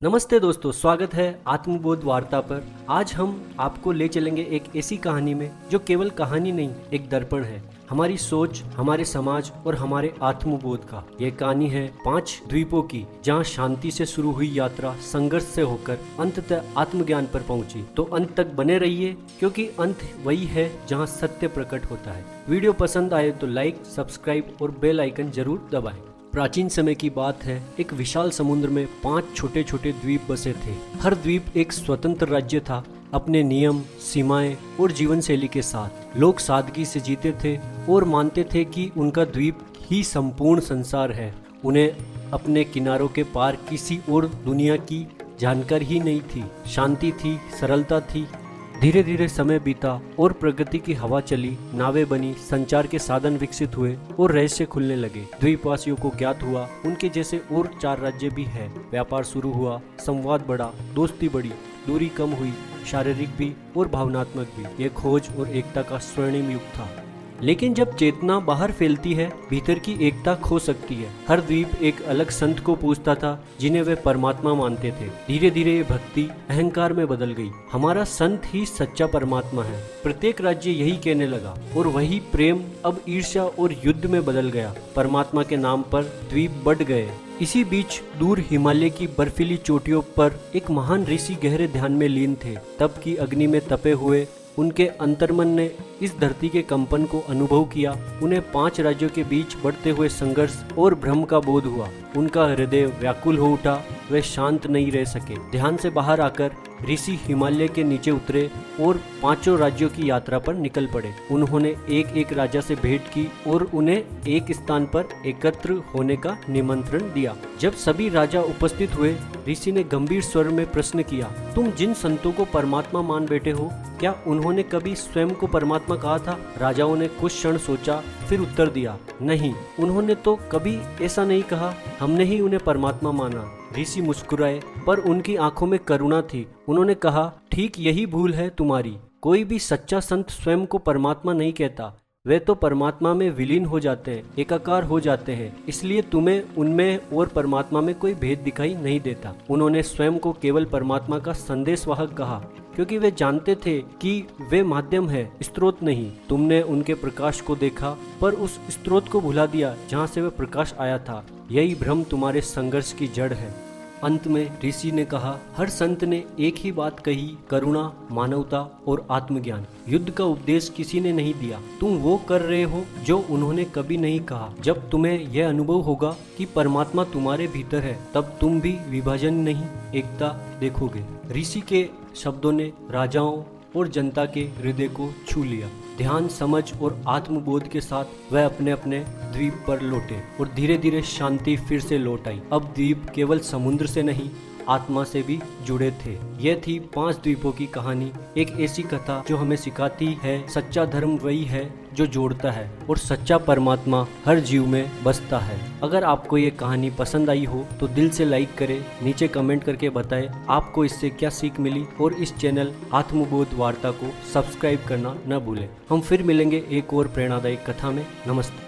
नमस्ते दोस्तों, स्वागत है आत्मबोध वार्ता पर। आज हम आपको ले चलेंगे एक ऐसी कहानी में जो केवल कहानी नहीं, एक दर्पण है हमारी सोच, हमारे समाज और हमारे आत्मबोध का। ये कहानी है 5 द्वीपों की, जहाँ शांति से शुरू हुई यात्रा संघर्ष से होकर अंततः आत्मज्ञान पर पहुंची। तो अंत तक बने रहिए, क्योंकि अंत वही है जहाँ सत्य प्रकट होता है। वीडियो पसंद आए तो लाइक, सब्सक्राइब और बेल आइकन जरूर दबाएं। प्राचीन समय की बात है। एक विशाल समुद्र में 5 छोटे छोटे द्वीप बसे थे। हर द्वीप एक स्वतंत्र राज्य था, अपने नियम, सीमाएं और जीवन शैली के साथ। लोग सादगी से जीते थे और मानते थे कि उनका द्वीप ही संपूर्ण संसार है। उन्हें अपने किनारों के पार किसी और दुनिया की जानकारी ही नहीं थी। शांति थी, सरलता थी। धीरे धीरे समय बीता और प्रगति की हवा चली, नावें बनी, संचार के साधन विकसित हुए और रहस्य खुलने लगे। द्वीपवासियों को ज्ञात हुआ उनके जैसे और 4 राज्य भी है। व्यापार शुरू हुआ, संवाद बढ़ा, दोस्ती बढ़ी, दूरी कम हुई, शारीरिक भी और भावनात्मक भी। ये खोज और एकता का स्वर्णिम युग था। लेकिन जब चेतना बाहर फैलती है, भीतर की एकता खो सकती है। हर द्वीप एक अलग संत को पूजता था, जिन्हें वे परमात्मा मानते थे। धीरे धीरे ये भक्ति अहंकार में बदल गई। हमारा संत ही सच्चा परमात्मा है। प्रत्येक राज्य यही कहने लगा और वही प्रेम अब ईर्ष्या और युद्ध में बदल गया। परमात्मा के नाम पर द्वीप बढ़ गए। इसी बीच दूर हिमालय की बर्फीली चोटियों पर एक महान ऋषि गहरे ध्यान में लीन थे। तप की अग्नि में तपे हुए उनके अंतर्मन ने इस धरती के कंपन को अनुभव किया। उन्हें 5 राज्यों के बीच बढ़ते हुए संघर्ष और भ्रम का बोध हुआ। उनका हृदय व्याकुल हो उठा। वे शांत नहीं रह सके। ध्यान से बाहर आकर ऋषि हिमालय के नीचे उतरे और 5 राज्यों की यात्रा पर निकल पड़े। उन्होंने एक एक राजा से भेंट की और उन्हें एक स्थान पर एकत्र होने का निमंत्रण दिया। जब सभी राजा उपस्थित हुए, ऋषि ने गंभीर स्वर में प्रश्न किया, तुम जिन संतों को परमात्मा मान बैठे हो, क्या उन्होंने कभी स्वयं को परमात्मा कहा था? राजाओं ने कुछ क्षण सोचा, फिर उत्तर दिया, नहीं, उन्होंने तो कभी ऐसा नहीं कहा। हमने ही उन्हें परमात्मा माना। ऋषि मुस्कुराए, पर उनकी आंखों में करुणा थी। उन्होंने कहा, ठीक यही भूल है तुम्हारी। कोई भी सच्चा संत स्वयं को परमात्मा नहीं कहता। वे तो परमात्मा में विलीन हो जाते हैं, एकाकार हो जाते हैं। इसलिए तुम्हें उनमें और परमात्मा में कोई भेद दिखाई नहीं देता। उन्होंने स्वयं को केवल परमात्मा का संदेशवाहक कहा, क्योंकि वे जानते थे कि वे माध्यम है, स्रोत नहीं। तुमने उनके प्रकाश को देखा, पर उस स्रोत को भुला दिया जहाँ से वह प्रकाश आया था। यही भ्रम तुम्हारे संघर्ष की जड़ है। अंत में ऋषि ने कहा, हर संत ने एक ही बात कही, करुणा, मानवता और आत्मज्ञान। युद्ध का उपदेश किसी ने नहीं दिया। तुम वो कर रहे हो जो उन्होंने कभी नहीं कहा। जब तुम्हें यह अनुभव होगा कि परमात्मा तुम्हारे भीतर है, तब तुम भी विभाजन नहीं, एकता देखोगे। ऋषि के शब्दों ने राजाओं और जनता के हृदय को छू लिया। ध्यान, समझ और आत्मबोध के साथ वह अपने अपने द्वीप पर लौटे और धीरे धीरे शांति फिर से लौट आई। अब द्वीप केवल समुद्र से नहीं, आत्मा से भी जुड़े थे। यह थी 5 द्वीपों की कहानी। एक ऐसी कथा जो हमें सिखाती है, सच्चा धर्म वही है जो जोड़ता है और सच्चा परमात्मा हर जीव में बसता है। अगर आपको ये कहानी पसंद आई हो तो दिल से लाइक करें, नीचे कमेंट करके बताएं आपको इससे क्या सीख मिली और इस चैनल आत्मबोध वार्ता को सब्सक्राइब करना न भूलें। हम फिर मिलेंगे एक और प्रेरणादायक कथा में। नमस्ते।